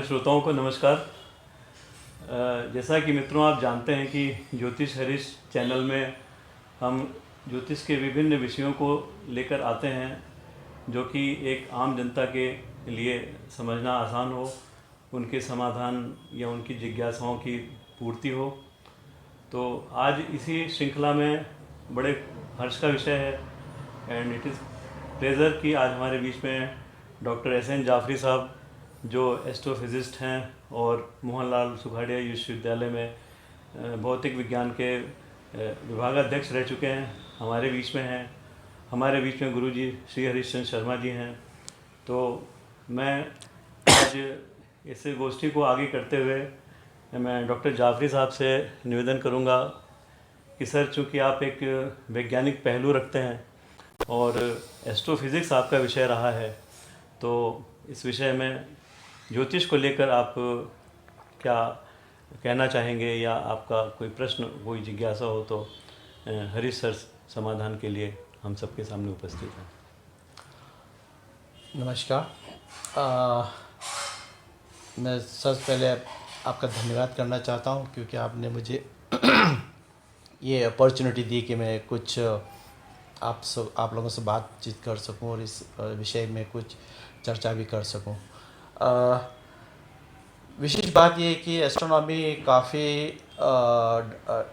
हमारे श्रोताओं को नमस्कार। जैसा कि मित्रों आप जानते हैं कि ज्योतिष हरीश चैनल में हम ज्योतिष के विभिन्न विषयों को लेकर आते हैं जो कि एक आम जनता के लिए समझना आसान हो, उनके समाधान या उनकी जिज्ञासाओं की पूर्ति हो। तो आज इसी श्रृंखला में बड़े हर्ष का विषय है एंड इट इज़ प्लेजर कि आज हमारे बीच में डॉक्टर एस.एन. जाफरी साहब जो एस्ट्रोफिजिस्ट हैं और मोहनलाल सुखाड़िया विश्वविद्यालय में भौतिक विज्ञान के विभागाध्यक्ष रह चुके हैं, हमारे बीच में हैं। हमारे बीच में गुरुजी श्री हरिश्चंद्र शर्मा जी हैं। तो मैं आज इस गोष्ठी को आगे करते हुए मैं डॉक्टर जाफरी साहब से निवेदन करूंगा कि सर, चूँकि आप एक वैज्ञानिक पहलू रखते हैं और एस्ट्रोफिज़िक्स आपका विषय रहा है, तो इस विषय में ज्योतिष को लेकर आप क्या कहना चाहेंगे या आपका कोई प्रश्न, कोई जिज्ञासा हो तो हरीश सर समाधान के लिए हम सबके सामने उपस्थित हैं। नमस्कार। मैं सबसे पहले आपका धन्यवाद करना चाहता हूं क्योंकि आपने मुझे ये अपॉर्चुनिटी दी कि मैं कुछ आप लोगों से बातचीत कर सकूं और इस विषय में कुछ चर्चा भी कर सकूं। विशेष बात ये है कि एस्ट्रोनॉमी काफ़ी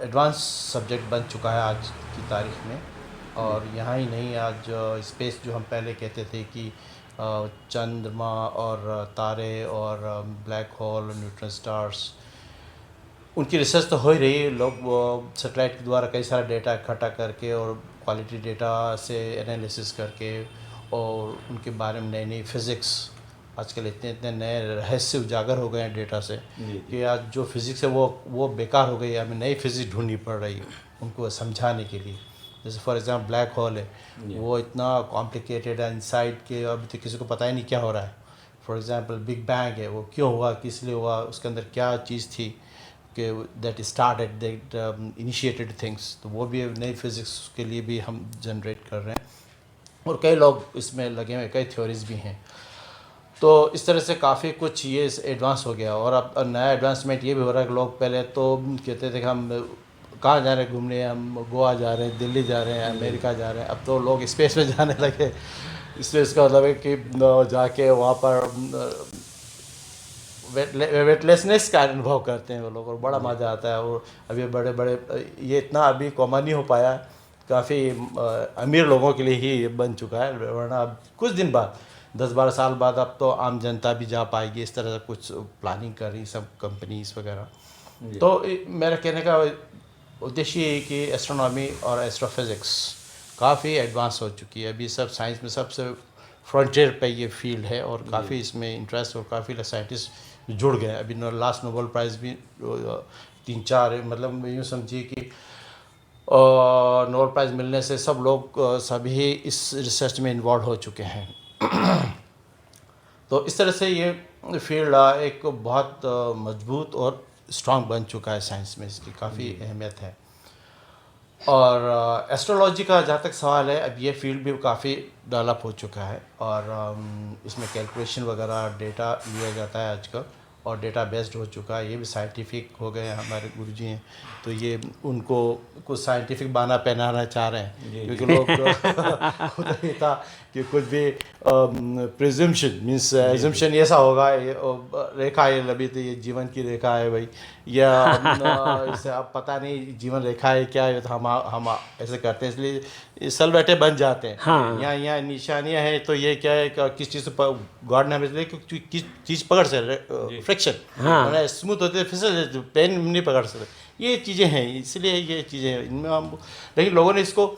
एडवांस सब्जेक्ट बन चुका है आज की तारीख में। और यहाँ ही नहीं, आज स्पेस जो हम पहले कहते थे कि चंद्रमा और तारे और ब्लैक होल, न्यूट्रॉन स्टार्स, उनकी रिसर्च तो हो ही रही है। लोग सैटेलाइट के द्वारा कई सारा डेटा इकट्ठा करके और क्वालिटी डेटा से एनालिसिस करके और उनके बारे में नई नई फिज़िक्स, आजकल इतने नए रहस्य उजागर हो गए हैं डेटा से कि आज जो फिज़िक्स है वो बेकार हो गई है। हमें नई फिज़िक्स ढूंढनी पड़ रही है उनको समझाने के लिए। जैसे फॉर एग्जांपल ब्लैक होल है, वो इतना कॉम्प्लिकेटेड है इनसाइड के, अभी तो किसी को पता ही नहीं क्या हो रहा है। फॉर एग्जांपल बिग बैंग है, वो क्यों हुआ, किस लिए हुआ, उसके अंदर क्या चीज़ थी कि that started, that initiated things. तो वो भी नई फिज़िक्स के लिए भी हम जनरेट कर रहे हैं और कई लोग इसमें लगे हुए, कई थ्योरीज भी हैं। तो इस तरह से काफ़ी कुछ ये एडवांस हो गया। और अब नया एडवांसमेंट ये भी हो रहा है कि लोग पहले तो कहते थे कि हम कहाँ जा रहे हैं घूमने, हम गोवा जा रहे हैं, दिल्ली जा रहे हैं, अमेरिका जा रहे हैं। अब तो लोग स्पेस में जाने लगे। स्पेस का मतलब है कि जाके वहाँ पर वेटलेसनेस का अनुभव करते हैं वो लोग और बड़ा मज़ा आता है। और अभी बड़े बड़े ये इतना अभी कॉमन नहीं हो पाया, काफ़ी अमीर लोगों के लिए ही ये बन चुका है, वरना अब कुछ दिन बाद 10-12 साल बाद अब तो आम जनता भी जा पाएगी। इस तरह से कुछ प्लानिंग कर रही सब कंपनीज वगैरह। तो मेरा कहने का उद्देश्य ये है कि एस्ट्रोनॉमी और एस्ट्रोफिज़िक्स काफ़ी एडवांस हो चुकी है। अभी सब साइंस में सबसे फ्रंटियर पे ये फील्ड है और काफ़ी इसमें इंटरेस्ट और काफ़ी साइंटिस्ट जुड़ गए। अभी लास्ट नोबेल प्राइज़ भी 3-4, मतलब यूँ समझिए कि नोबेल प्राइज़ मिलने से सब लोग सभी इस रिसर्च में इन्वॉल्व हो चुके हैं। तो इस तरह से ये फील्ड एक बहुत मजबूत और स्ट्रांग बन चुका है साइंस में, इसकी काफ़ी अहमियत है। और एस्ट्रोलॉजी का जहाँ तक सवाल है, अब ये फील्ड भी काफ़ी डेवलप हो चुका है और इसमें कैलकुलेशन वगैरह डेटा लिया जाता है आजकल और डेटा बेस्ड हो चुका है। ये भी साइंटिफिक हो गए हैं, हमारे गुरुजी हैं तो ये उनको कुछ साइंटिफिक बहाना पहनाना चाह रहे हैं क्योंकि लोग खुद ही था कि कुछ भी प्रिजम्पशन मीन्स एजम्पशन ऐसा होगा, ये रेखा ये लंबी थी, ये जीवन की रेखा है भाई, या इसे अब पता नहीं जीवन रेखा है क्या है, तो हम ऐसे करते हैं, इसलिए सल बैठे बन जाते हैं। हाँ। यहाँ निशानियाँ हैं तो ये क्या है, किस चीज़ से गॉड ने हमें किस चीज़ पकड़ से फ्रिक्शन, हाँ। स्मूथ होते फिसल, पेन नहीं पकड़ सकते, ये चीज़ें हैं। इसलिए ये चीज़ें हैं इनमें हम, लेकिन लोगों ने इसको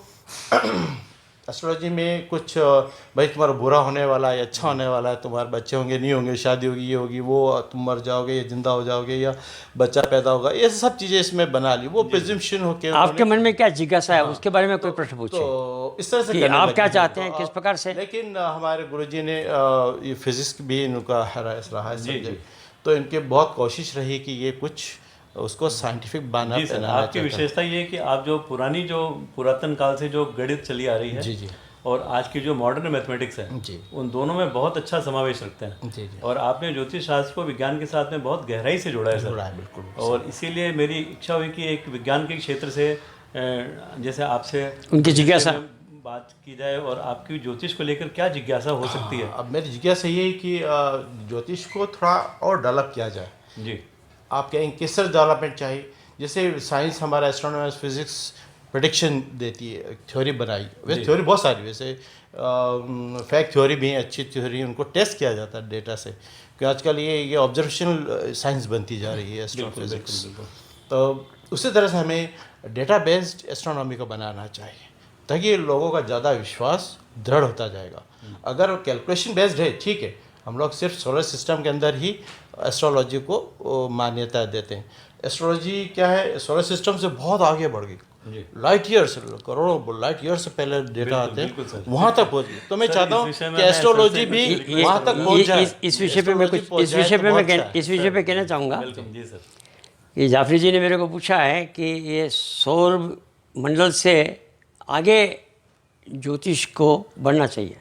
एस्ट्रोलॉजी में कुछ भाई तुम्हारा बुरा होने वाला है, अच्छा होने वाला है, तुम्हारे बच्चे होंगे नहीं होंगे, शादी होगी, ये होगी, वो तुम मर जाओगे या जिंदा हो जाओगे या बच्चा पैदा होगा, ये सब चीज़ें इसमें बना ली। वो प्रिजम्पशन होके आपके मन में क्या जिज्ञासा है उसके बारे में कोई प्रश्न पूछे तो इस तरह से कि आप क्या चाहते हैं, किस प्रकार से। लेकिन हमारे गुरुजी ने ये फिजिक्स भी इनका रहा है सब्जेक्ट, तो इनकी बहुत कोशिश रही कि ये कुछ उसको साइंटिफिक बना। जी सर, आपकी विशेषता ये है कि आप जो पुरातन काल से जो गणित चली आ रही है, जी जी, और आज की जो मॉडर्न मैथमेटिक्स है जी उन दोनों में बहुत अच्छा समावेश रखते हैं। जी जी और आपने ज्योतिष शास्त्र को विज्ञान के साथ में बहुत गहराई से जोड़ा है सर। जुड़ा है बिल्कुल। और इसीलिए मेरी इच्छा हुई कि एक विज्ञान के क्षेत्र से जैसे आपसे उनकी जिज्ञासा बात की जाए और आपकी ज्योतिष को लेकर क्या जिज्ञासा हो सकती है। अब मेरी जिज्ञासा ये है कि ज्योतिष को थोड़ा और डेवलप किया जाए। जी आप कहेंगे किस तरह डेवलपमेंट चाहिए? जैसे साइंस हमारा एस्ट्रोनॉमर्स फिजिक्स प्रेडिक्शन देती है, थ्योरी बनाई, वैसे थ्योरी बहुत सारी, वैसे फैक्ट थ्योरी भी है, अच्छी थ्योरी, उनको टेस्ट किया जाता है डेटा से, कि आजकल ये ऑब्जर्वेशनल साइंस बनती जा रही है एस्ट्रोफिजिक्स। तो उसी तरह से हमें डेटा बेस्ड एस्ट्रोनॉमी को बनाना चाहिए ताकि लोगों का ज़्यादा विश्वास दृढ़ होता जाएगा। अगर कैलकुलेशन बेस्ड है ठीक है, हम लोग सिर्फ सोलर सिस्टम के अंदर ही एस्ट्रोलॉजी को मान्यता देते हैं। एस्ट्रोलॉजी क्या है, सोलर सिस्टम से बहुत आगे बढ़ गई, लाइट ईयर्स, करोड़ों लाइट ईयर्स से पहले डेटा आते हैं, वहाँ तक पहुँच गई। तो मैं चाहता हूँ कि एस्ट्रोलॉजी भी वहाँ तक पहुँच जाए। इस विषय पे मैं कुछ इस विषय पे कहना चाहूँगा जी सर। कि जाफरी जी ने मेरे को पूछा है कि ये सौर मंडल से आगे ज्योतिष को बढ़ना चाहिए।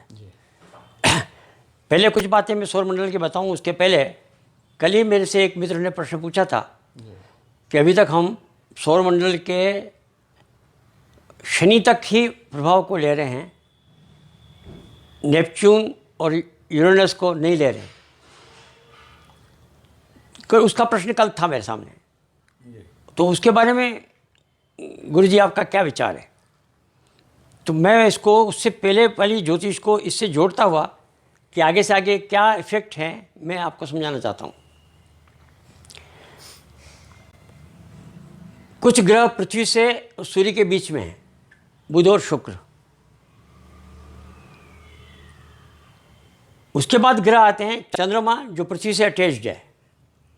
पहले कुछ बातें मैं सौर मंडल की बताऊं, उसके पहले कल ही मेरे से एक मित्र ने प्रश्न पूछा था कि अभी तक हम सौर मंडल के शनि तक ही प्रभाव को ले रहे हैं, नेपच्यून और यूरेनस को नहीं ले रहे। उसका प्रश्न कल था मेरे सामने, तो उसके बारे में गुरुजी आपका क्या विचार है? तो मैं इसको उससे पहले वाली ज्योतिष को इससे जोड़ता हुआ कि आगे से आगे क्या इफेक्ट है मैं आपको समझाना चाहता हूँ। कुछ ग्रह पृथ्वी से और सूर्य के बीच में हैं, बुध और शुक्र। उसके बाद ग्रह आते हैं चंद्रमा, जो पृथ्वी से अटैच्ड है,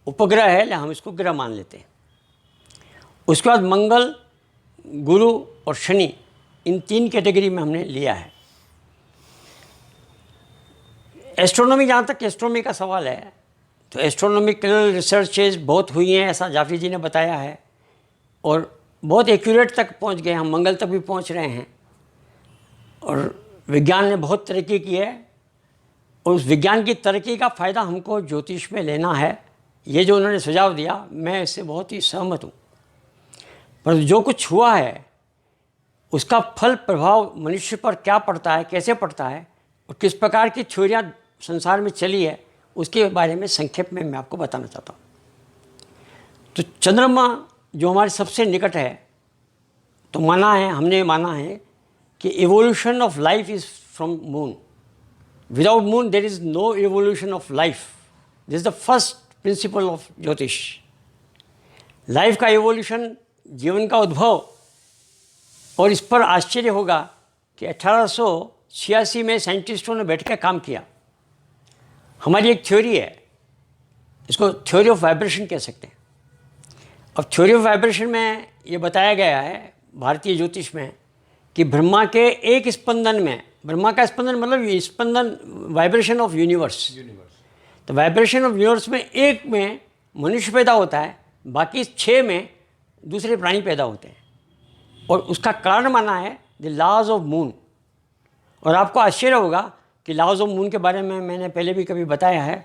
उपग्रह है, हम इसको ग्रह मान लेते हैं। उसके बाद मंगल, गुरु और शनि, इन तीन कैटेगरी में हमने लिया है। एस्ट्रोनॉमी, जहाँ तक एस्ट्रोनॉमी का सवाल है, तो एस्ट्रोनॉमिकल रिसर्चेज बहुत हुई हैं, ऐसा जाफरी जी ने बताया है, और बहुत एक्यूरेट तक पहुँच गए, हम मंगल तक भी पहुँच रहे हैं। और विज्ञान ने बहुत तरक्की की है, और उस विज्ञान की तरक्की का फ़ायदा हमको ज्योतिष में लेना है। ये जो उन्होंने सुझाव दिया, मैं इससे बहुत ही सहमत हूँ। पर जो कुछ हुआ है उसका फल प्रभाव मनुष्य पर क्या पड़ता है, कैसे पड़ता है, और किस प्रकार की थ्योरियाँ संसार में चली है, उसके बारे में संक्षेप में मैं आपको बताना चाहता हूँ। तो चंद्रमा जो हमारे सबसे निकट है, तो हमने माना है कि evolution of life is from moon. Without moon there is no evolution of life. This is the first principle of Jyotish. Life का एवोल्यूशन, जीवन का उद्भव, और इस पर आश्चर्य होगा कि 1886 में साइंटिस्टों ने बैठ कर काम किया। हमारी एक थ्योरी है, इसको थ्योरी ऑफ वाइब्रेशन कह सकते हैं। अब थ्योरी ऑफ वाइब्रेशन में ये बताया गया है भारतीय ज्योतिष में कि ब्रह्मा के एक स्पंदन में, ब्रह्मा का स्पंदन मतलब स्पंदन, वाइब्रेशन ऑफ यूनिवर्स, तो वाइब्रेशन ऑफ यूनिवर्स में एक में मनुष्य पैदा होता है, बाकी 6 में दूसरे प्राणी पैदा होते हैं। और उसका कारण माना है द लॉज ऑफ मून। और आपको आश्चर्य होगा कि लॉज ऑफ मून के बारे में मैंने पहले भी कभी बताया है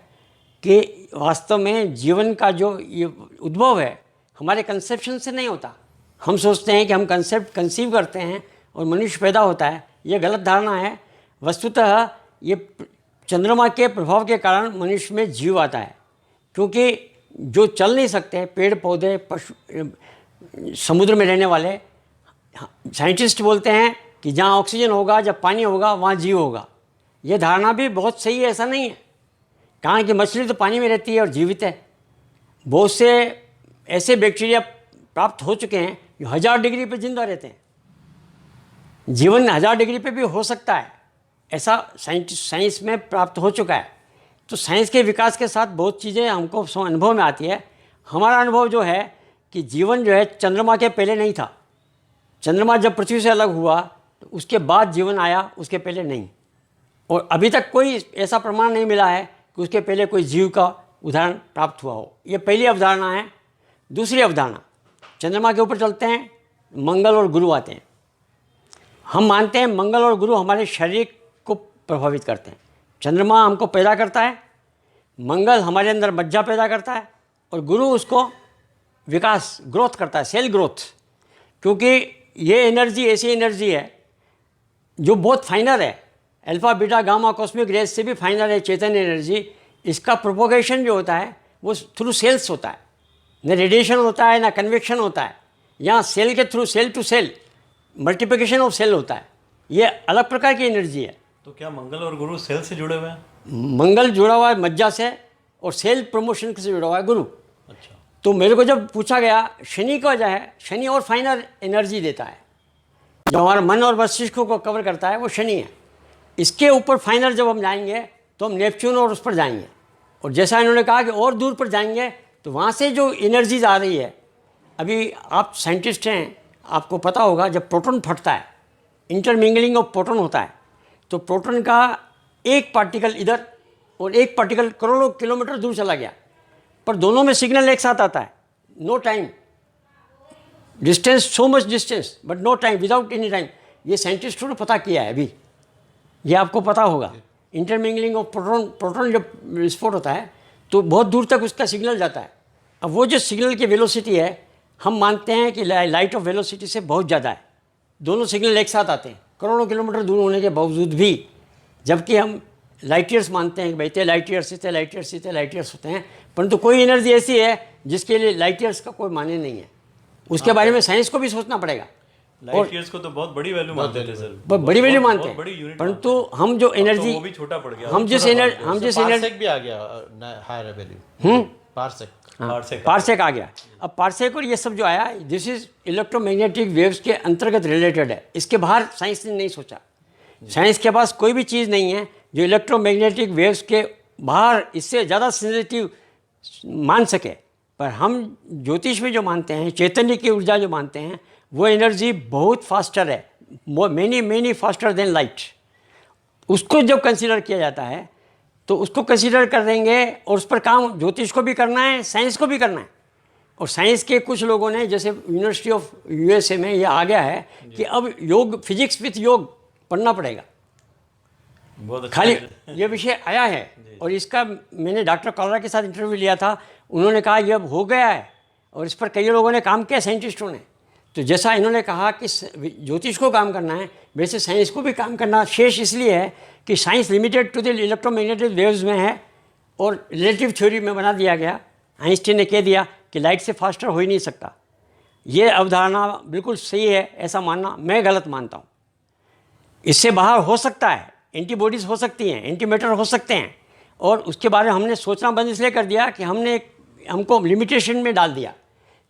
कि वास्तव में जीवन का जो ये उद्भव है हमारे कंसेप्शन से नहीं होता। हम सोचते हैं कि हम कंसीव करते हैं और मनुष्य पैदा होता है, ये गलत धारणा है। वस्तुतः ये चंद्रमा के प्रभाव के कारण मनुष्य में जीव आता है, क्योंकि जो चल नहीं सकते, पेड़ पौधे, पशु, समुद्र में रहने वाले, साइंटिस्ट बोलते हैं कि जहाँ ऑक्सीजन होगा, जब पानी होगा, वहाँ जीव होगा। ये धारणा भी बहुत सही है, ऐसा नहीं है। कहाँ कि मछली तो पानी में रहती है और जीवित है। बहुत से ऐसे बैक्टीरिया प्राप्त हो चुके हैं जो 1000 डिग्री पे जिंदा रहते हैं। जीवन 1000 डिग्री पे भी हो सकता है, ऐसा साइंस में प्राप्त हो चुका है। तो साइंस के विकास के साथ बहुत चीज़ें हमको अनुभव में आती है। हमारा अनुभव जो है कि जीवन जो है चंद्रमा के पहले नहीं था। चंद्रमा जब पृथ्वी से अलग हुआ तो उसके बाद जीवन आया, उसके पहले नहीं। और अभी तक कोई ऐसा प्रमाण नहीं मिला है कि उसके पहले कोई जीव का उदाहरण प्राप्त हुआ हो। ये पहली अवधारणा है। दूसरी अवधारणा, चंद्रमा के ऊपर चलते हैं, मंगल और गुरु आते हैं। हम मानते हैं मंगल और गुरु हमारे शरीर को प्रभावित करते हैं। चंद्रमा हमको पैदा करता है, मंगल हमारे अंदर मज्जा पैदा करता है और गुरु उसको विकास ग्रोथ करता है, सेल ग्रोथ। क्योंकि ये एनर्जी ऐसी एनर्जी है जो बहुत फाइनर है, alpha beta gamma cosmic rays से भी फाइनर है चेतन एनर्जी। इसका प्रोपोगेशन जो होता है वो थ्रू सेल्स होता है, न रेडिएशन होता है ना कन्वेक्शन होता है। यहाँ सेल के through cell to cell multiplication of cell होता है। ये अलग प्रकार की एनर्जी है। तो क्या मंगल और गुरु सेल से जुड़े हुए हैं? मंगल जुड़ा हुआ है मज्जा से और सेल प्रमोशन से जुड़ा हुआ है गुरु। अच्छा। तो मेरे को जब पूछा गया शनि का वजह है, शनि और फाइनर एनर्जी देता है, जो हमारा मन और मस्तिष्क को कवर करता है वो शनि है। इसके ऊपर फाइनर जब हम जाएंगे तो हम नेपच्यून और उस पर जाएंगे। और जैसा इन्होंने कहा कि और दूर पर जाएंगे तो वहाँ से जो एनर्जीज आ रही है, अभी आप साइंटिस्ट हैं, आपको पता होगा जब प्रोटॉन फटता है, इंटरमिंगलिंग ऑफ प्रोटॉन होता है, तो प्रोटॉन का एक पार्टिकल इधर और एक पार्टिकल करोड़ों किलोमीटर दूर चला गया, पर दोनों में सिग्नल एक साथ आता है। No time distance, so much distance but no time, without any time. ये साइंटिस्टों ने पता किया है अभी, ये आपको पता होगा। इंटरमिंगलिंग ऑफ प्रोटॉन जब विस्फोट होता है तो बहुत दूर तक उसका सिग्नल जाता है। अब वो जो सिग्नल की वेलोसिटी है, हम मानते हैं कि लाइट ऑफ वेलोसिटी से बहुत ज़्यादा है। दोनों सिग्नल एक साथ आते हैं करोड़ों किलोमीटर दूर होने के बावजूद भी, जबकि हम लाइट ईयर्स मानते हैं कि भाई इतने लाइट ईयर्स, इतने लाइट ईयर्स, इतने लाइट ईयर्स होते हैं, परंतु कोई एनर्जी ऐसी है जिसके लिए लाइट ईयर्स का कोई माने नहीं है। उसके बारे में साइंस को भी सोचना पड़ेगा। लाइट ईयर्स को तो बहुत बड़ी वैल्यू मानते थे सर, बड़ी वैल्यू मानते बहुत बड़ी हैं, यूनिट परंतु हम जो एनर्जी, वो भी छोटा पड़ गया। हम जिस एनर्जी पार्सेक भी आ गया, हायर वैल्यू, पार्सेक, पार्सेक आ गया। अब पार्सेक और ये सब जो आया, दिस इज इलेक्ट्रोमैग्नेटिक वेव्स के अंतर्गत रिलेटेड है। इसके बाहर साइंस ने नहीं सोचा। साइंस के पास कोई भी चीज़ नहीं है जो इलेक्ट्रोमैग्नेटिक वेव्स के बाहर इससे ज़्यादा सेंसिटिव मान सके। पर हम ज्योतिष में जो मानते हैं, चैतन्य की ऊर्जा जो मानते हैं, वो एनर्जी बहुत फास्टर है, मैनी फास्टर देन लाइट। उसको जब कंसीडर किया जाता है तो उसको कंसीडर कर देंगे और उस पर काम ज्योतिष को भी करना है, साइंस को भी करना है। और साइंस के कुछ लोगों ने, जैसे यूनिवर्सिटी ऑफ यूएसए में ये आ गया है कि अब योग, फिजिक्स विथ योग पढ़ना पड़ेगा। बहुत अच्छा खाली ये विषय आया है और इसका मैंने डॉक्टर कॉलरा के साथ इंटरव्यू लिया था। उन्होंने कहा ये अब हो गया है और इस पर कई लोगों ने काम किया, साइंटिस्टों ने। तो जैसा इन्होंने कहा कि ज्योतिष को काम करना है, वैसे साइंस को भी काम करना शेष इसलिए है कि science limited to the electromagnetic waves में है और रिलेटिव थ्योरी में बना दिया गया। आइंस्टीन ने कह दिया कि लाइट से फास्टर हो ही नहीं सकता। ये अवधारणा बिल्कुल सही है, ऐसा मानना मैं गलत मानता हूँ। इससे बाहर हो सकता है, एंटीबॉडीज़ हो सकती हैं, एंटीमैटर हो सकते हैं, और उसके बारे में हमने सोचना बंद इसलिए कर दिया कि हमको लिमिटेशन में डाल दिया।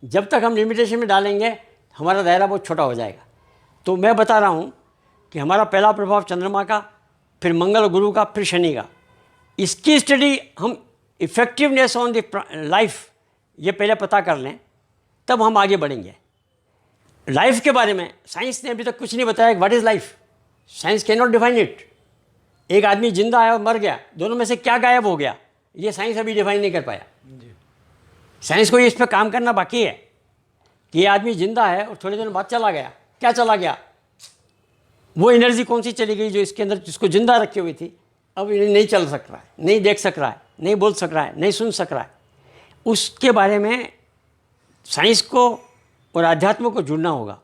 जब तक हम लिमिटेशन में डालेंगे हमारा दायरा बहुत छोटा हो जाएगा। तो मैं बता रहा हूँ कि हमारा पहला प्रभाव चंद्रमा का, फिर मंगल गुरु का, फिर शनि का। इसकी स्टडी हम इफ़ेक्टिवनेस ऑन द लाइफ ये पहले पता कर लें, तब हम आगे बढ़ेंगे। लाइफ के बारे में साइंस ने अभी तक कुछ नहीं बताया। What is life? Science can not define it. एक आदमी जिंदा है और मर गया, दोनों में से क्या गायब हो गया, ये साइंस अभी डिफाइन नहीं कर पाया। साइंस को इस पर काम करना बाकी है कि ये आदमी जिंदा है और थोड़े दिन बाद चला गया, क्या चला गया, वो एनर्जी कौन सी चली गई जो इसके अंदर, जिसको जिंदा रखी हुई थी, अब ये नहीं चल सक रहा है, नहीं देख सक रहा है, नहीं बोल सक रहा है, नहीं सुन सक रहा है। उसके बारे में साइंस को और अध्यात्म को जुड़ना होगा।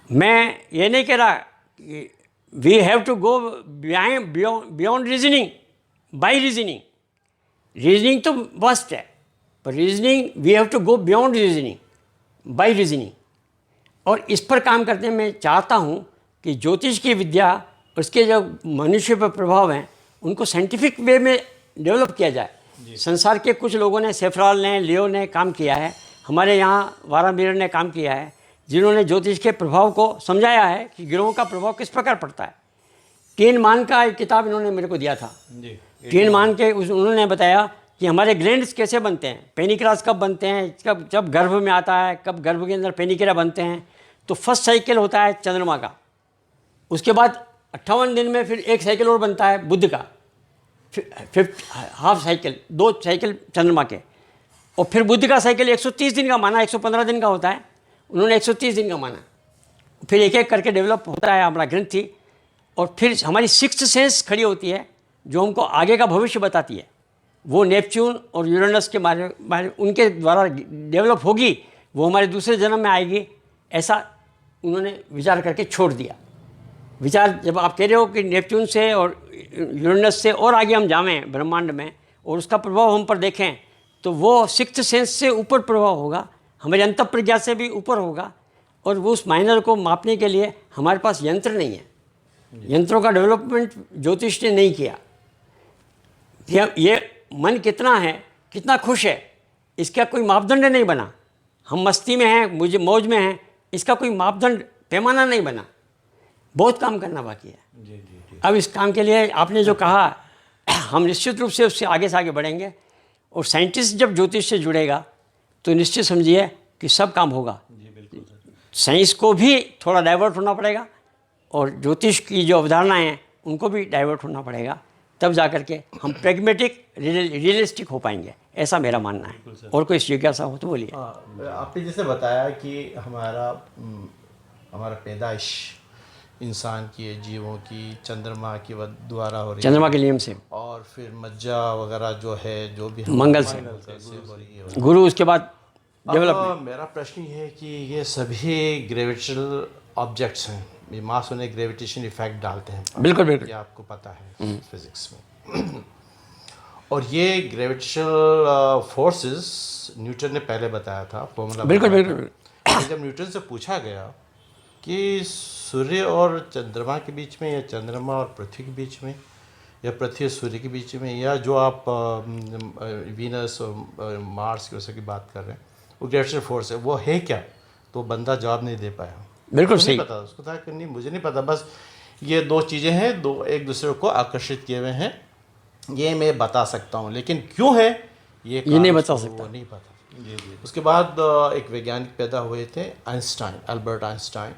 मैं ये नहीं कह रहा कि we have to go beyond reasoning, by reasoning तो मस्ट है, पर reasoning we have to go beyond reasoning, by reasoning. और इस पर काम करने में चाहता हूँ कि ज्योतिष की विद्या, उसके जो मनुष्य पर प्रभाव हैं, उनको साइंटिफिक वे में डेवलप किया जाए। संसार के कुछ लोगों ने, सेफ्राल ने, लियो ने काम किया है, हमारे यहाँ वारामीर ने काम किया है, जिन्होंने ज्योतिष के प्रभाव को समझाया है कि ग्रहों का प्रभाव किस प्रकार पड़ता है। टीन मान का एक किताब इन्होंने मेरे को दिया था। टीन मान के उन्होंने बताया कि हमारे ग्लैंड्स कैसे बनते हैं, पेनिक्रास कब बनते हैं, जब गर्भ में आता है, कब गर्भ के अंदर पेनिक्रा बनते हैं। तो फर्स्ट साइकिल होता है चंद्रमा का, उसके बाद 58 दिन में फिर एक साइकिल और बनता है बुध का, फिर हाफ साइकिल, 2 साइकिल चंद्रमा के, और फिर बुध का साइकिल 130 दिन का माना, 115 दिन का होता है, उन्होंने 130 दिन का माना। फिर एक एक करके डेवलप होता है हमारा ग्रंथि, और फिर हमारी सिक्स्थ सेंस खड़ी होती है जो हमको आगे का भविष्य बताती है। वो नेपच्यून और यूरेनस के बारे उनके द्वारा डेवलप होगी, वो हमारे दूसरे जन्म में आएगी, ऐसा उन्होंने विचार करके छोड़ दिया। विचार जब आप कह रहे हो कि नेपच्यून से और यूरेनस से और आगे हम जावें ब्रह्मांड में और उसका प्रभाव हम पर देखें, तो वो सिक्स्थ सेंस से ऊपर प्रभाव होगा, हमारी अंतःप्रज्ञा से भी ऊपर होगा। और वो उस माइनर को मापने के लिए हमारे पास यंत्र नहीं है, यंत्रों का डेवलपमेंट ज्योतिष ने नहीं किया। ये मन कितना है, कितना खुश है, इसका कोई मापदंड नहीं बना। हम मस्ती में हैं, मुझे मौज में हैं, इसका कोई मापदंड पैमाना नहीं बना। बहुत काम करना बाकी है। जी जी जी। अब इस काम के लिए आपने जो कहा, हम निश्चित रूप से उससे आगे बढ़ेंगे। और साइंटिस्ट जब ज्योतिष से जुड़ेगा तो निश्चित समझिए कि सब काम होगा। जी बिल्कुल सर। साइंस को भी थोड़ा डाइवर्ट होना पड़ेगा और ज्योतिष की जो अवधारणाएं हैं उनको भी डाइवर्ट होना पड़ेगा, तब जा कर के हम प्रैग्मेटिक रियलिस्टिक हो पाएंगे, ऐसा मेरा मानना है। और कोई जिज्ञासा हो तो बोलिए। आपने जैसे बताया कि हमारा पैदाइश इंसान की, जीवों की चंद्रमा की द्वारा हो रही चंद्रमा के नियम से, और फिर मज्जा वगैरह जो है, जो भी मंगल से, हो रही है। गुरु, उसके बाद अब मेरा प्रश्न ये है कि ये सभी ग्रेविटेशनल ऑब्जेक्ट्स हैं, ये मास होने ग्रेविटेशन इफेक्ट डालते हैं। बिल्कुल बिल्कुल, ये आपको पता है फिजिक्स में। और ये ग्रेविटेशनल फोर्सेस न्यूटन ने पहले बताया था, फॉर्मूला। बिल्कुल बिल्कुल। जब न्यूटन से पूछा गया कि सूर्य और चंद्रमा के बीच में, या चंद्रमा और पृथ्वी के बीच में, या पृथ्वी और सूर्य के बीच में, या जो आप वीनस और मार्स की वजह की बात कर रहे हैं, वो ग्रेविटेशनल फोर्स है, वो है क्या, तो बंदा जवाब नहीं दे पाया। बिल्कुल सही। नहीं पता उसको था कि नहीं, मुझे नहीं पता, बस ये दो चीज़ें हैं, दो एक दूसरे को आकर्षित किए हुए हैं, ये मैं बता सकता हूँ, लेकिन क्यों है ये नहीं बता सकता, वो नहीं पता। उसके बाद एक वैज्ञानिक पैदा हुए थे, आइंस्टाइन, अल्बर्ट आइंस्टाइन।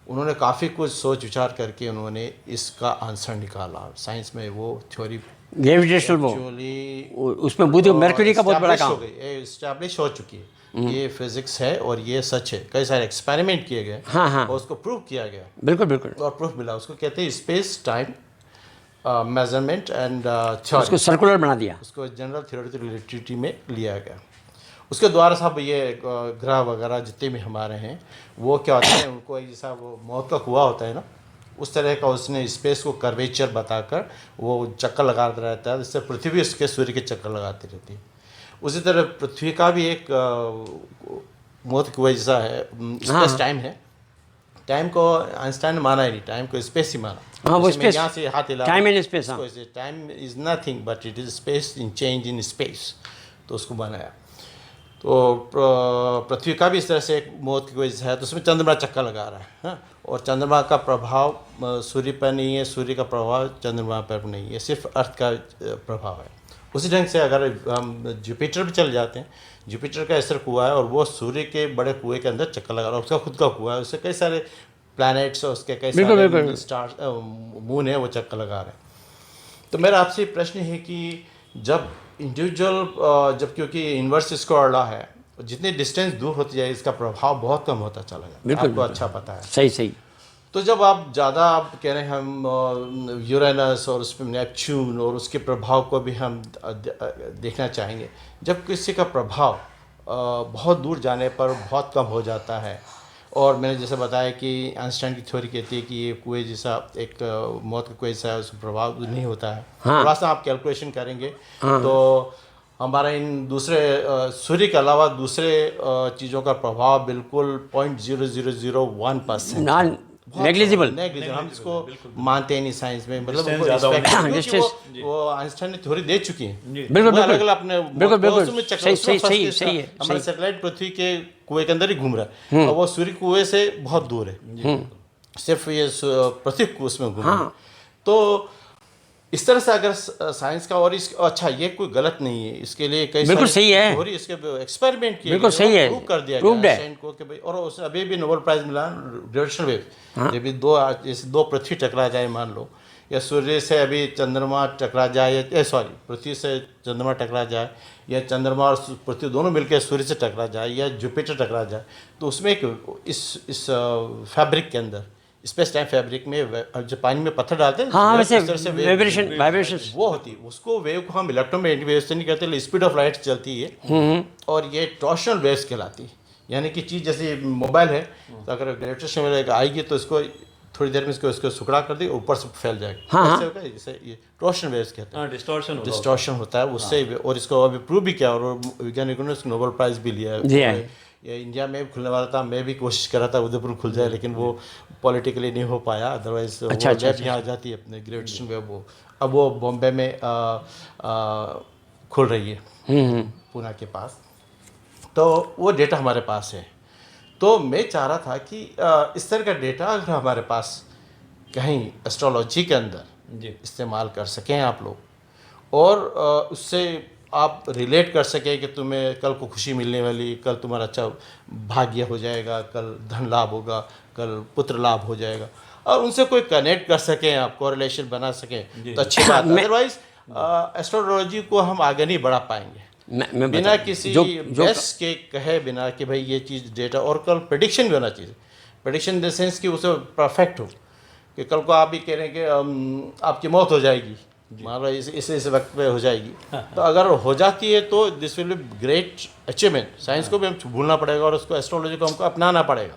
उन्होंने काफ़ी कुछ सोच विचार करके उन्होंने इसका आंसर निकाला। साइंस में वो थ्योरी ग्रेविटेशनल वो एक्चुअली उसमें बुध मरकरी का बहुत बड़ा काम हो गई, एस्टैब्लिश हो चुकी है, ये फिजिक्स है और ये सच है। कई सारे एक्सपेरिमेंट किए गए, हाँ हाँ, और उसको प्रूव किया गया। बिल्कुल बिल्कुल, और प्रूफ मिला, उसको कहते हैं space time measurement and theory. उसको सर्कुलर बना दिया, उसको जनरल थ्योरेटिकल रिलेटिविटी में लिया गया। उसके द्वारा साहब ये ग्रह वगैरह जितने भी हमारे हैं, वो क्या होते हैं, उनको जैसा वो मौत का कुआं होता है ना, उस तरह का उसने स्पेस को कर्वेचर बताकर वो चक्कर लगाता रहता है, जिससे पृथ्वी उसके सूर्य के चक्कर लगाती रहती है। उसी तरह पृथ्वी का भी एक मौत के कुआं जैसा है, स्पेस टाइम है। टाइम को आइंस्टाइन ने माना ही नहीं, टाइम को स्पेस ही माना। हाँ, वो स्पेस, यहाँ से हाथ हिला, time and space, time is nothing but it is space in change in space, तो उसको बनाया। तो पृथ्वी का भी इस तरह से एक मौत की वजह से है, तो उसमें चंद्रमा चक्कर लगा रहा है, हाँ? और चंद्रमा का प्रभाव सूर्य पर नहीं है, सूर्य का प्रभाव चंद्रमा पर नहीं है, सिर्फ अर्थ का प्रभाव है। उसी ढंग से अगर हम जुपिटर पर चले जाते हैं, जुपिटर का ऐसा कुआं है और वो सूर्य के बड़े कुएं के अंदर चक्कर लगा रहा है, उसका खुद का कुआं है, उससे कई सारे प्लैनेट्स और उसके कई सारे स्टार्स, मून है, वो चक्कर लगा रहे हैं। तो मेरा आपसे प्रश्न है कि जब इंडिविजुअल जब क्योंकि इन्वर्स स्क्वायर है, जितनी डिस्टेंस दूर होती जाए इसका प्रभाव बहुत कम होता चला जाए, आपको अच्छा पता है। सही सही। तो जब आप ज़्यादा आप कह रहे हैं हम यूरेनस और उस पर नेपच्यून और उसके प्रभाव को भी हम देखना चाहेंगे, जब किसी का प्रभाव बहुत दूर जाने पर बहुत कम हो जाता है, और मैंने जैसे बताया कि आइंस्टाइन की थ्योरी कहती है कि ये कुएं जैसा एक मौत का कुएं जैसा है, उसका प्रभाव नहीं होता है। हाँ। थोड़ा सा आप कैलकुलेशन करेंगे, हाँ। तो हमारा इन दूसरे सूर्य के अलावा दूसरे चीज़ों का प्रभाव बिल्कुल 0.0001%, नेग्लिजिबल, हम इसको मानते हैं नहीं साइंस में, मतलब वो आइंस्टाइन ने थ्योरी दे चुकी है। बिल्कुल अलग अलग अपने सही है। हमारा सैटेलाइट पृथ्वी के कुएं के अंदर ही घूम रहा है और वो सूर्य कुएं से बहुत दूर है, सिर्फ ये पृथ्वी को उसमें घूम रहा है। तो इस तरह से अगर साइंस का और इस अच्छा ये कोई गलत नहीं है, इसके लिए कई बिल्कुल सही है, और इसके एक्सपेरिमेंट किए, बिल्कुल सही है, प्रूव कर दिया गया को कि भाई, और उसने अभी भी नोबेल प्राइज मिला ग्रेविटेशनल वेव। जब भी दो पृथ्वी टकरा जाए, मान लो या सूर्य से अभी चंद्रमा टकरा जाए या सॉरी पृथ्वी से चंद्रमा टकरा जाए, या चंद्रमा और पृथ्वी दोनों मिलकर सूर्य से टकरा जाए, या जुपिटर टकरा जाए, तो उसमें एक इस फैब्रिक के अंदर, स्पेस टाइम फैब्रिक में जो पानी में पत्थर डालते हैं, हाँ, वैसे इस तरह से वाइब्रेशन वो होती है, उसको वेव को हम इलेक्ट्रोमैग्नेटिक वेव्स से नहीं कहते, स्पीड ऑफ लाइट चलती है और ये टॉर्शनल वेव्स कहलाती है। यानी कि चीज़ जैसे मोबाइल है, तो अगर ग्रेविटेशन वेव आएगी तो इसको थोड़ी देर में इसको सुखड़ा कर दी, ऊपर से फैल जाएगा। हाँ, ऐसे होगा, जैसे ये टॉर्शन वेव्स कहते हैं। डिस्टॉर्शन होता है उससे। और इसको अभी प्रूव भी किया और वैज्ञानिकों ने इसको नोबेल प्राइज़ भी लिया है। ये इंडिया में भी खुलने वाला था, मैं भी कोशिश कर रहा था उदयपुर खुल जाए, लेकिन वो पॉलिटिकली नहीं हो पाया। अदरवाइज अच्छा, यहाँ आ जाती है अपने ग्रेविटेशन वेव। वो अब वो बॉम्बे में खुल रही है, पुणे के पास। तो वो डेटा हमारे पास है। तो मैं चाह रहा था कि इस तरह का डेटा अगर हमारे पास कहीं एस्ट्रोलॉजी के अंदर इस्तेमाल कर सकें आप लोग, और उससे आप रिलेट कर सकें कि तुम्हें कल को खुशी मिलने वाली, कल तुम्हारा अच्छा भाग्य हो जाएगा, कल धन लाभ होगा, कल पुत्र लाभ हो जाएगा, और उनसे कोई कनेक्ट कर सकें, आप कोरिलेशन बना सकें, तो अच्छी बात है। अदरवाइज एस्ट्रोलॉजी को हम आगे नहीं बढ़ा पाएंगे बिना किसी बेस के कहे बिना कि भाई ये चीज़ डेटा, और कल प्रेडिक्शन भी होना चाहिए। प्रेडिक्शन इन द सेंस कि उसे परफेक्ट हो, कि कल को आप भी कह रहे हैं कि आपकी मौत हो जाएगी, मान लो इस वक्त पे हो जाएगी, तो अगर हो जाती है तो this will be great achievement. Science को भी हम भूलना पड़ेगा और उसको एस्ट्रोलॉजी को हमको अपनाना पड़ेगा।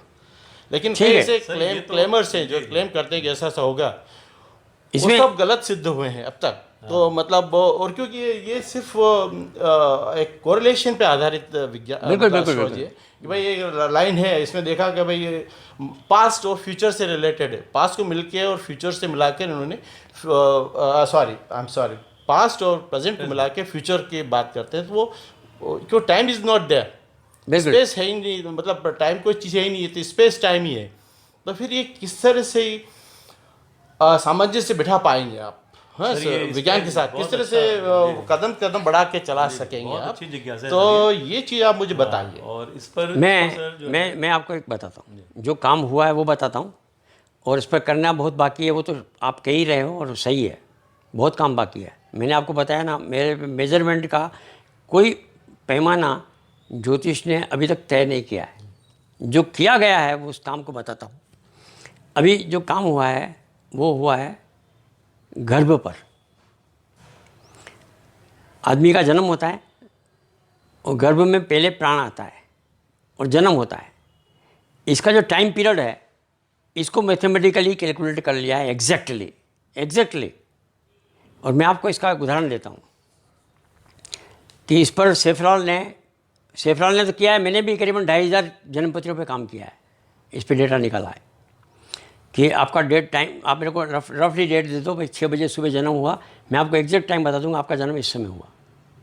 लेकिन ऐसे क्लेमर्स हैं जो क्लेम करते हैं कि ऐसा ऐसा होगा, वो सब गलत सिद्ध हुए हैं अब तक। तो मतलब, और क्योंकि ये सिर्फ एक कोरिलेशन पे आधारित विज्ञान एस्ट्रोलॉजी है कि भाई ये लाइन है, इसमें देखा कि भाई ये पास्ट और फ्यूचर से रिलेटेड है, पास्ट को मिलके और फ्यूचर से मिलाकर इन्होंने पास्ट और प्रेजेंट को मिला के फ्यूचर की बात करते हैं। तो वो क्यों time is not there, space है ही नहीं, मतलब टाइम कोई चीज़ है ही नहीं है, तो स्पेस टाइम ही है। तो फिर ये किस तरह से सामंजस्य बिठा पाएंगे आप विज्ञान के साथ, किस तरह से कदम कदम बढ़ा के चला सकेंगे आप? तो ये चीज़ आप मुझे बताइए। और इस पर मैं आपको एक बताता हूँ, जो काम हुआ है वो बताता हूँ, और इस पर करना बहुत बाकी है, वो तो आप कह ही रहे हो और सही है, बहुत काम बाकी है। मैंने आपको बताया ना, मेरे मेजरमेंट का कोई पैमाना ज्योतिष ने अभी तक तय नहीं किया है। जो किया गया है वो उस काम को बताता हूँ। अभी जो काम हुआ है वो हुआ है गर्भ पर। आदमी का जन्म होता है और गर्भ में पहले प्राण आता है और जन्म होता है। इसका जो टाइम पीरियड है इसको मैथमेटिकली कैलकुलेट कर लिया है एग्जैक्टली। और मैं आपको इसका एक उदाहरण देता हूँ कि इस पर सेफरॉल ने तो किया है, मैंने भी करीबन 2500 जन्मपत्रियों पे काम किया है, इस पे डेटा निकाला है कि आपका डेट टाइम, आप मेरे को रफली डेट दे दो भाई 6 बजे सुबह जन्म हुआ, मैं आपको एग्जैक्ट टाइम बता दूंगा, आपका जन्म इस समय हुआ,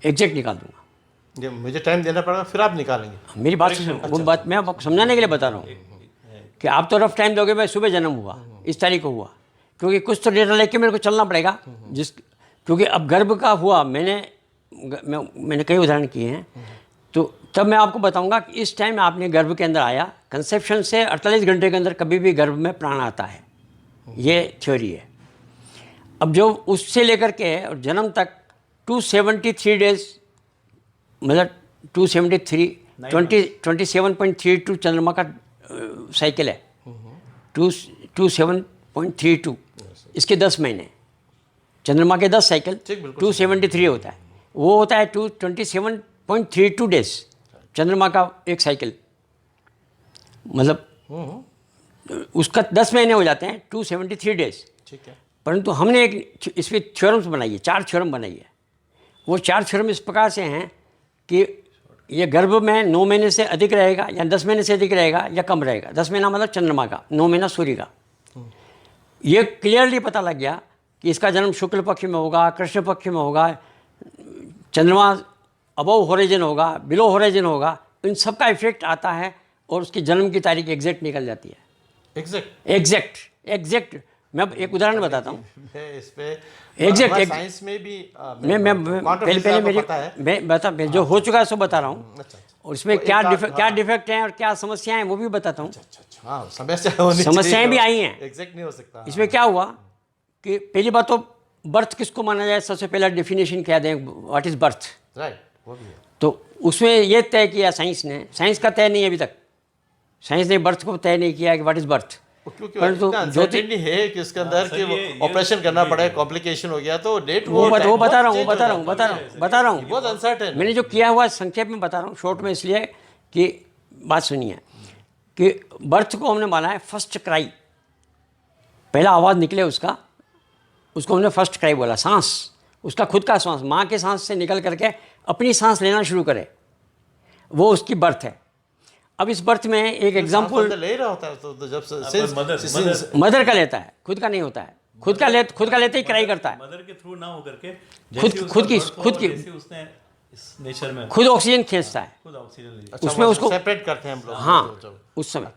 एग्जैक्ट निकाल दूंगा। मुझे टाइम देना पड़ेगा, फिर आप निकालेंगे? मेरी बात वो बात मैं आपको समझाने के लिए बता रहा हूँ कि आप तो रफ टाइम दोगे भाई सुबह जन्म हुआ, इस तारीख को हुआ, क्योंकि कुछ तो डेटा लेके मेरे को चलना पड़ेगा, क्योंकि अब गर्भ का हुआ, मैंने कई उदाहरण किए हैं, तो तब मैं आपको बताऊंगा कि इस टाइम आपने गर्भ के अंदर आया, कंसेप्शन से 48 घंटे के अंदर कभी भी गर्भ में प्राण आता है, ये थ्योरी है। अब जो उससे लेकर के और जन्म तक 273 डेज, मतलब 27.32 चंद्रमा का साइकिल है, 27.32, इसके 10 महीने, चंद्रमा के 10 साइकिल 273 होता है, वो होता है 27.32 डेज चंद्रमा का एक साइकिल, मतलब उसका 10 महीने हो जाते हैं, 273 डेज। ठीक है। परंतु हमने एक इसमें थ्योरम्स बनाई है, 4 थ्योरम बनाई है। वो 4 थ्योरम इस प्रकार से हैं कि ये गर्भ में 9 महीने से अधिक रहेगा या 10 महीने से अधिक रहेगा या कम रहेगा। 10 महीना मतलब चंद्रमा का, 9 महीना सूर्य का। ये क्लियरली पता लग गया कि इसका जन्म शुक्ल पक्ष में होगा, कृष्ण पक्ष में होगा, चंद्रमा अबव होराइजन होगा, बिलो होराइजन होगा, इन सब का इफेक्ट आता है और उसकी जन्म की तारीख एग्जैक्ट निकल जाती है। एग्जैक्ट। मैं अब एक उदाहरण बताता हूँ। एग्जैक्ट साइंस में भी मैं जो हो चुका है सो बता रहा हूँ। और इसमें क्या डिफेक्ट हैं और क्या समस्याएं हैं वो भी बताता हूँ। समस्याएं भी आई हैं। एग्जैक्ट नहीं हो सकता। इसमें क्या हुआ कि पहली बात तो बर्थ किसको माना जाए, सबसे पहला डेफिनेशन क्या दें, व्हाट इज़ बर्थ। राइट, वो भी है। तो उसमें ये तय किया साइंस ने, साइंस का तय नहीं है अभी तक, साइंस ने बर्थ को तय नहीं किया कि व्हाट इज़ बर्थ। क्योंकि परंतु अनसर्टेनिटी है कि इसके अंदर कि ऑपरेशन करना पड़े, कॉम्प्लिकेशन हो गया तो डेट वो बता रहा हूँ बहुत अनसर्टेन। मैंने जो किया हुआ संक्षेप में बता रहा हूँ, शॉर्ट में, इसलिए कि बात सुनिए कि बर्थ को हमने माना है फर्स्ट क्राई, पहला आवाज़ निकले उसका, उसको हमने फर्स्ट क्राई बोला। सांस, उसका खुद का सांस, माँ के सांस से निकल करके अपनी सांस लेना शुरू करे, वो उसकी बर्थ है। अब इस बर्थ में एक एग्जाम्पल ले रहा होता है तो जब मदर का लेता है, खुद का नहीं होता है, खुद का लेते ही क्राई करता है, मदर के थ्रू ना हो करके खुद की उसने इस नेचर में खुद ऑक्सीजन खींचता है, खुद ऑक्सीजन ली। उसमें उसको सेपरेट करते हैं हम लोग। हाँ, उस समय।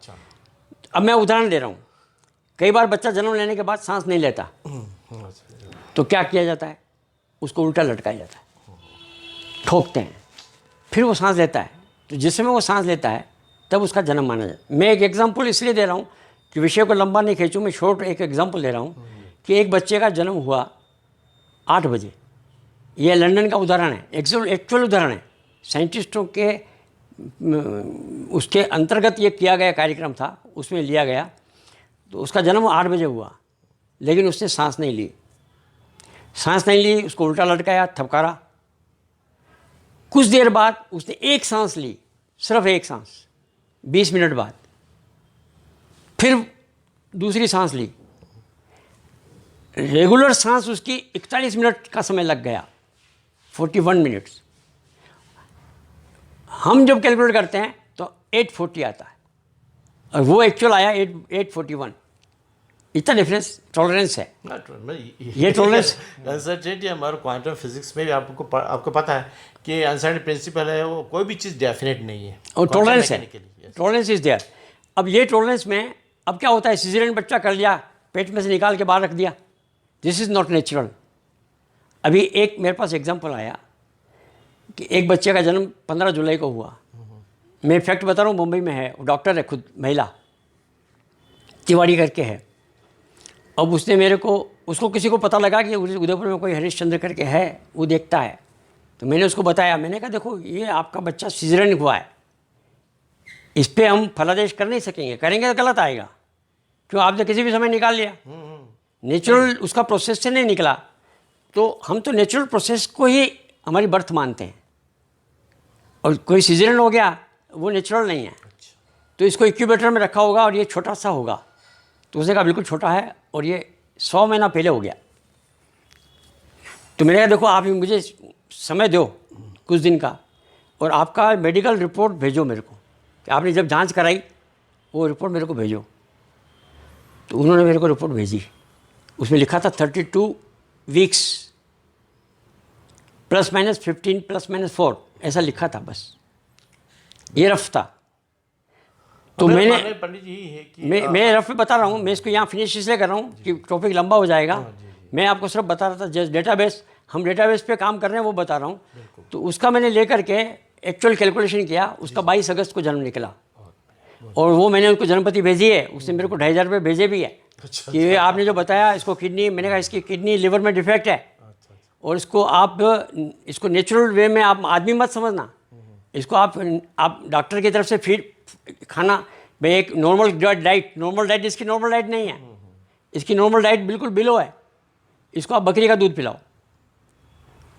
अब मैं उदाहरण दे रहा हूँ, कई बार बच्चा जन्म लेने के बाद सांस नहीं लेता, तो क्या किया जाता है, उसको उल्टा लटकाया जाता है, ठोकते हैं, फिर वो सांस लेता है। तो जिस समय वो सांस लेता है तब उसका जन्म माना जाता है। मैं एक एग्जांपल इसलिए दे रहा हूँ कि विषय को लंबा नहीं खींचूँ, मैं शॉर्ट एक एग्जांपल दे रहा हूँ कि एक बच्चे का जन्म हुआ 8 बजे, ये लंदन का उदाहरण है, एक्चुअल उदाहरण है, साइंटिस्टों के उसके अंतर्गत ये किया गया कार्यक्रम था, उसमें लिया गया। तो उसका जन्म 8 बजे हुआ, लेकिन उसने सांस नहीं ली, उसको उल्टा लटकाया, थपकारा। कुछ देर बाद उसने एक सांस ली, सिर्फ एक सांस, 20 मिनट बाद फिर दूसरी सांस ली। रेगुलर सांस उसकी 41 मिनट का समय लग गया, 41 मिनट्स। हम जब कैलकुलेट करते हैं तो 840 आता है, और वो एक्चुअल आया 841। इतना डिफरेंस टॉलरेंस है, ये टॉलरेंस। अनसर्टेनिटी हमारे क्वांटम फिजिक्स में भी आपको पता है कि अनसर्टेनिटी प्रिंसिपल है, वो कोई भी चीज़ डेफिनेट नहीं है, और टॉलरेंस है, टॉलरेंस इज देयर। अब ये टॉलरेंस में अब क्या होता है, सिजेरियन बच्चा कर लिया, पेट में से निकाल के बाहर रख दिया, दिस इज़ नॉट नेचुरल। अभी एक मेरे पास एग्जांपल आया कि एक बच्चे का जन्म 15 जुलाई को हुआ, मैं फैक्ट बता रहा हूँ, मुंबई में है, डॉक्टर है खुद, महिला, तिवारी करके है। अब उसने मेरे को, उसको किसी को पता लगा कि उदयपुर में कोई हरीश चंद्र करके है, वो देखता है, तो मैंने उसको बताया, मैंने कहा देखो ये आपका बच्चा सिजेरियन हुआ है, इस पर हम फलादेश कर नहीं सकेंगे, करेंगे तो गलत आएगा, क्यों आपने किसी भी समय निकाल लिया, नेचुरल उसका प्रोसेस से नहीं निकला, तो हम तो नेचुरल प्रोसेस को ही हमारी बर्थ मानते हैं, और कोई सिजेरियन हो गया वो नेचुरल नहीं है। तो इसको इंक्यूबेटर में रखा होगा और ये छोटा सा होगा, तो उसने कहा बिल्कुल छोटा है, और ये 100 महीना पहले हो गया। तो मैंने कहा देखो आप मुझे समय दो कुछ दिन का, और आपका मेडिकल रिपोर्ट भेजो मेरे को, कि आपने जब जांच कराई वो रिपोर्ट मेरे को भेजो। तो उन्होंने मेरे को रिपोर्ट भेजी, उसमें लिखा था 32 वीक्स ±15 ±4 ऐसा लिखा था, बस ये रफ था। तो मैंने पंडित जी है कि मैं रफ में बता रहा हूँ, मैं इसको यहाँ फिनिश इसलिए कर रहा हूँ कि टॉपिक लंबा हो जाएगा। मैं आपको सिर्फ बता रहा था, जैसे डेटाबेस, हम डेटाबेस पे काम कर रहे हैं वो बता रहा हूँ। तो उसका मैंने लेकर के एक्चुअल कैलकुलेशन किया, उसका 22 अगस्त को जन्म निकला, और वो मैंने उनको जन्मपति भेजी है, उसने मेरे को 2500 रुपये भेजे भी है कि ये आपने जो बताया इसको किडनी, मैंने कहा इसकी किडनी लिवर में डिफेक्ट है, और इसको आप इसको नेचुरल वे में आप आदमी मत समझना, इसको आप डॉक्टर की तरफ से फीड खाना, भाई एक नॉर्मल डाइट इसकी नॉर्मल डाइट नहीं है, इसकी नॉर्मल डाइट बिल्कुल बिलो है। इसको आप बकरी का दूध पिलाओ,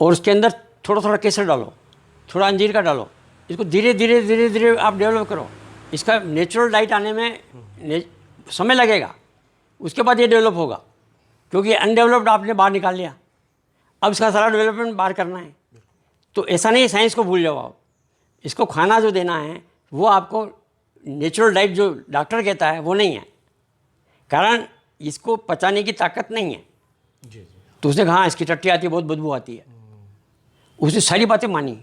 और उसके अंदर थोड़ा थोड़ा केसर डालो, थोड़ा अंजीर का डालो, इसको धीरे धीरे आप डेवलप करो। इसका नेचुरल डाइट आने में समय लगेगा, उसके बाद ये डेवलप होगा, क्योंकि अनडेवलप्ड आपने बाहर निकाल लिया, अब इसका सारा डेवलपमेंट बाहर करना है। तो ऐसा नहीं साइंस को भूल जाओ आप, इसको खाना जो देना है वो आपको नेचुरल डाइट जो डॉक्टर कहता है वो नहीं है, कारण इसको पचाने की ताकत नहीं है। तो उसने कहा हाँ इसकी टट्टी आती है, बहुत बदबू आती है, उसने सारी बातें मानी,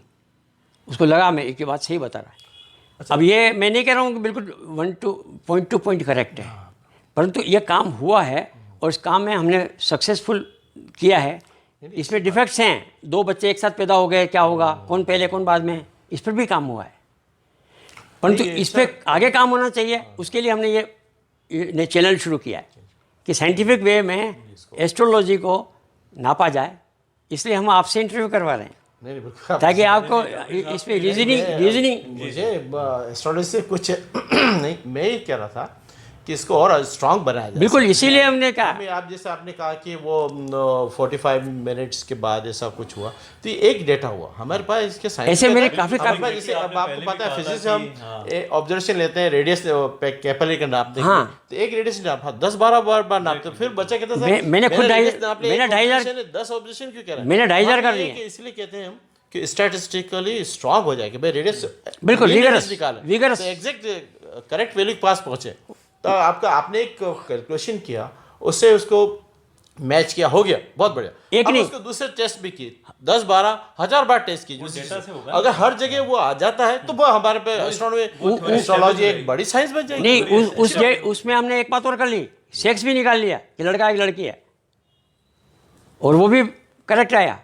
उसको लगा मैं एक बात सही बता रहा है। अब ये मैं नहीं कह रहा हूँ कि बिल्कुल पॉइंट टू पॉइंट करेक्ट है, परंतु ये काम हुआ है, और इस काम में हमने सक्सेसफुल किया है। इसमें डिफेक्ट्स हैं, 2 बच्चे एक साथ पैदा हो गए, क्या होगा, कौन पहले कौन बाद में, इस पर भी काम हुआ है, परंतु इस पर आगे काम होना चाहिए, उसके लिए हमने ये चैनल शुरू किया है। कि साइंटिफिक वे में एस्ट्रोलॉजी को नापा जाए, इसलिए हम आपसे इंटरव्यू करवा रहे हैं नहीं नहीं बिल्कुल ताकि आपको इसमें रीजनिंग मुझे एस्ट्रोलॉजी से कुछ नहीं, मैं ये कह रहा था कि इसको और स्ट्रांग बनाया जाए। बिल्कुल, इसीलिए हमने कहा। आप जैसे आपने कहा कि वो 45 मिनट्स के बाद ऐसा कुछ हुआ, तो ये एक डेटा हुआ हमारे पास। इसके साइंस ऐसे मेरे काफी जैसे अब आपको पता है फिजिक्स हम ऑब्जर्वेशन लेते हैं, रेडियस केपलरी का नापते हैं। हाँ। तो एक रेडियस नाप 10-12 बार नापते, फिर बच्चा कहता है मैंने खुद 2,500 10 ऑब्जर्वेशन क्यों कह रहा है? मैंने 2,500 कर दिए। इसलिए कहते हैं हम कि स्टैटिस्टिकली स्ट्रांग हो जाए कि भाई रेडियस बिल्कुल vigorous vigorous exact correct value के पास पहुंचे। तो आपने एक कैलकुलेशन किया, उससे उसको मैच किया, हो गया, बहुत बढ़िया। एक अब नहीं, उसको दूसरे टेस्ट भी किए, 10-12,000 बार टेस्ट की। अगर हर जगह वो आ जाता है तो वो हमारे पे एस्ट्रोलॉजी एक बड़ी साइंस बन जाएगी। नहीं, उसमें हमने एक बात और कर ली, सेक्स भी निकाल लिया कि लड़का है कि लड़की है, और वो भी करेक्ट आया।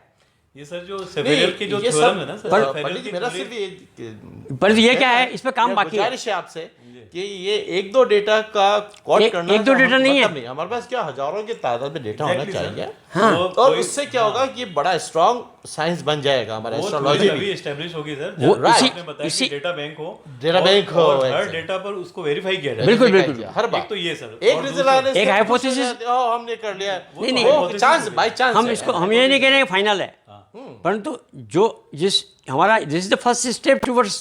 ये सर जो सेवेरियल की जो थ्योरम है ना सर, पंडित जी मेरा सिर्फ पर ये क्या है, इस पर काम बाकी है। गुजारिश है आपसे कि ये 1-2 डेटा का कोट करना, 1-2 डेटा नहीं है, हमारे पास क्या हजारों के तादाद में डेटा होना चाहिए। हाँ। और उससे क्या होगा कि बड़ा स्ट्रांग साइंस बन जाएगा हमारा एस्ट्रोलॉजी भी एस्टैब्लिश होगी सर। वो आपने बताया कि डेटा बैंक हो, और हर डेटा पर उसको वेरीफाई किया जाए। बिल्कुल हर बार। एक तो ये सर, एक रिजल्ट आने से एक हाइपोथेसिस हमने कर लिया, नहीं, चांस बाय चांस हम ये नहीं कह रहे फाइनल है, परंतु जो this is the first step towards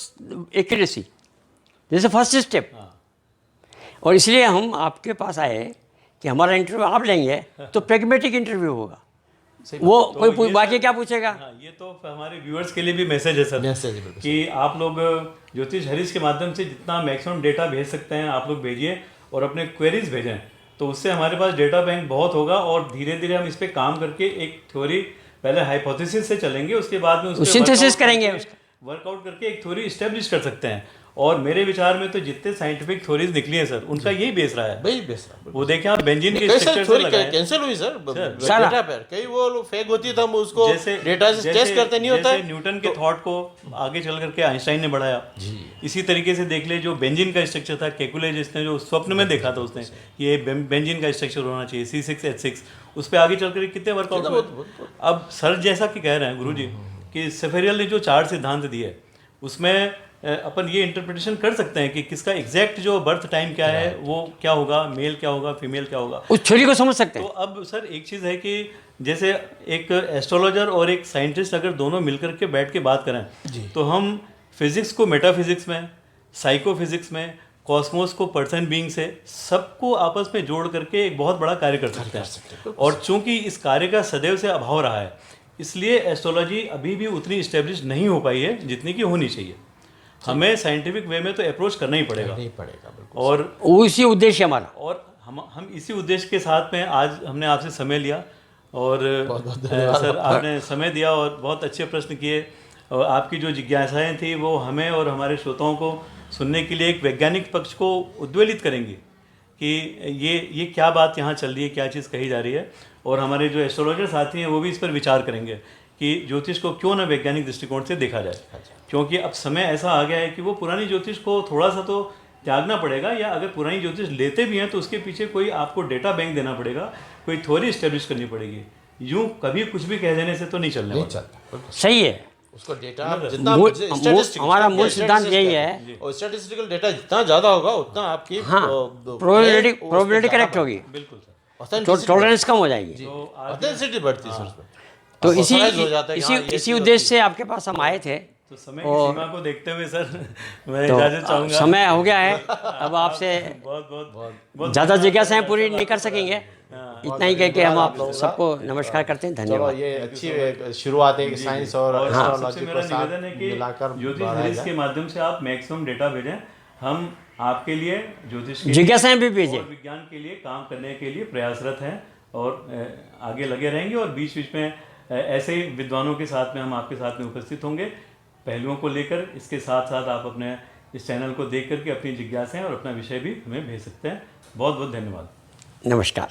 accuracy, this is the first step. और इसलिए हम आपके पास आए कि हमारा इंटरव्यू आप लेंगे तो प्रैग्मेटिक इंटरव्यू होगा। वो तो कोई बाकी क्या पूछेगा। हाँ, ये तो हमारे व्यूअर्स के लिए भी मैसेज है सर, कि आप लोग ज्योतिष हरीश के माध्यम से जितना मैक्सिमम डेटा भेज सकते हैं आप लोग भेजिए, और अपने क्वेरीज भेजें, तो उससे हमारे पास डेटा बैंक बहुत होगा। और धीरे धीरे हम इस पर काम करके एक थ्योरी, पहले हाइपोथेसिस से चलेंगे, उसके बाद में उसके सिंथेसिस करेंगे, वर्कआउट करके एक थ्योरी स्टेब्लिश कर सकते हैं। और मेरे विचार में तो जितने साइंटिफिक थ्योरीज निकली है सर, उनका यही बेस रहा है। वही बेस रहा है। वो देखें आप, बेंजीन के स्ट्रक्चर से लगाएं, कैंसिल हुई सर डेटा पर, कई वो फेक होती है, हम उसको डेटा से टेस्ट करते नहीं होता है। न्यूटन के थॉट को आगे चल करके आइंस्टाइन ने बढ़ाया। इसी तरीके से देख ले, जो बेंजीन का स्ट्रक्चर था, केकुले जिसने जो स्वप्न में देखा था उसने, ये बेंजीन का स्ट्रक्चर होना चाहिए C6H6, उस पर आगे चल कर कितने वर्कआउट हुए। अब सर जैसा कि कह रहे हैं गुरुजी कि सेफेरियल ने जो 4 सिद्धांत दिए, उसमें अपन ये इंटरप्रिटेशन कर सकते हैं कि किसका एग्जैक्ट जो बर्थ टाइम क्या है, वो क्या होगा, मेल क्या होगा, फीमेल क्या होगा, उस थ्योरी को समझ सकते हैं। तो अब सर एक चीज़ है कि जैसे एक एस्ट्रोलॉजर और एक साइंटिस्ट अगर दोनों मिलकर के बैठ के बात करें, तो हम फिजिक्स को मेटाफिजिक्स में, साइकोफिजिक्स में, कॉस्मोस को पर्सन बीइंग से, सबको आपस में जोड़ करके एक बहुत बड़ा कार्य कर सकते हैं। और चूंकि इस कार्य का सदैव से अभाव रहा है, इसलिए एस्ट्रोलॉजी अभी भी उतनी इस्टेब्लिश नहीं हो पाई है जितनी की होनी चाहिए। हमें साइंटिफिक वे में तो अप्रोच करना ही पड़ेगा, और इसी उद्देश्य हमारा, और हम इसी उद्देश्य के साथ में आज हमने आपसे समय लिया, और सर आपने समय दिया और बहुत अच्छे प्रश्न किए, और आपकी जो जिज्ञासाएं थी वो हमें और हमारे श्रोताओं को सुनने के लिए एक वैज्ञानिक पक्ष को उद्वेलित करेंगी कि ये क्या बात यहाँ चल रही है, क्या चीज़ कही जा रही है। और हमारे जो एस्ट्रोलॉजर साथी हैं वो भी इस पर विचार करेंगे कि ज्योतिष को क्यों ना वैज्ञानिक दृष्टिकोण से देखा जाए, क्योंकि अब समय ऐसा आ गया है कि वो पुरानी ज्योतिष को थोड़ा सा तो त्यागना पड़ेगा, या अगर पुरानी ज्योतिष लेते भी हैं तो उसके पीछे कोई आपको डेटा बैंक देना पड़ेगा, कोई थ्योरी इस्टेब्लिश करनी पड़ेगी। यूं कभी कुछ भी कह देने से तो नहीं चलने वाला। सही है, उसको डेटा जितना हमारा मूल सिद्धांत यही है, और स्टैटिस्टिकल डेटा जितना ज़्यादा होगा उतना आपकी प्रोबेबिलिटी करेक्ट होगी, बिल्कुल सर, टॉलरेंस कम हो जाएगी, ऑथेंटिसिटी बढ़ती है सर। तो इसी उद्देश्य से आपके पास हम आए थे। तो समय की सीमा को देखते हुए सर मैं इजाजत चाहूँगा, समय हो गया है, अब आपसे बहुत ज़्यादा जिज्ञासाएं पूरी नहीं कर सकेंगे, इतना ही कह के हम आप सबको नमस्कार करते हैं। धन्यवाद। ये अच्छी शुरुआत है साइंस और एस्ट्रोलॉजी मेरा निवेदन है कि ज्योतिष हरीश के माध्यम से आप मैक्सिमम डेटा भेजें, हम आपके लिए ज्योतिष के जिज्ञासाएं भी भेजें, और विज्ञान के लिए काम करने के लिए प्रयासरत हैं, और आगे लगे रहेंगे। और बीच बीच में ऐसे ही विद्वानों के साथ में हम आपके साथ में उपस्थित होंगे पहलुओं को लेकर। इसके साथ साथ आप अपने इस चैनल को देख करके अपनी जिज्ञासाएं और अपना विषय भी हमें भेज सकते हैं। बहुत बहुत धन्यवाद। नमस्कार।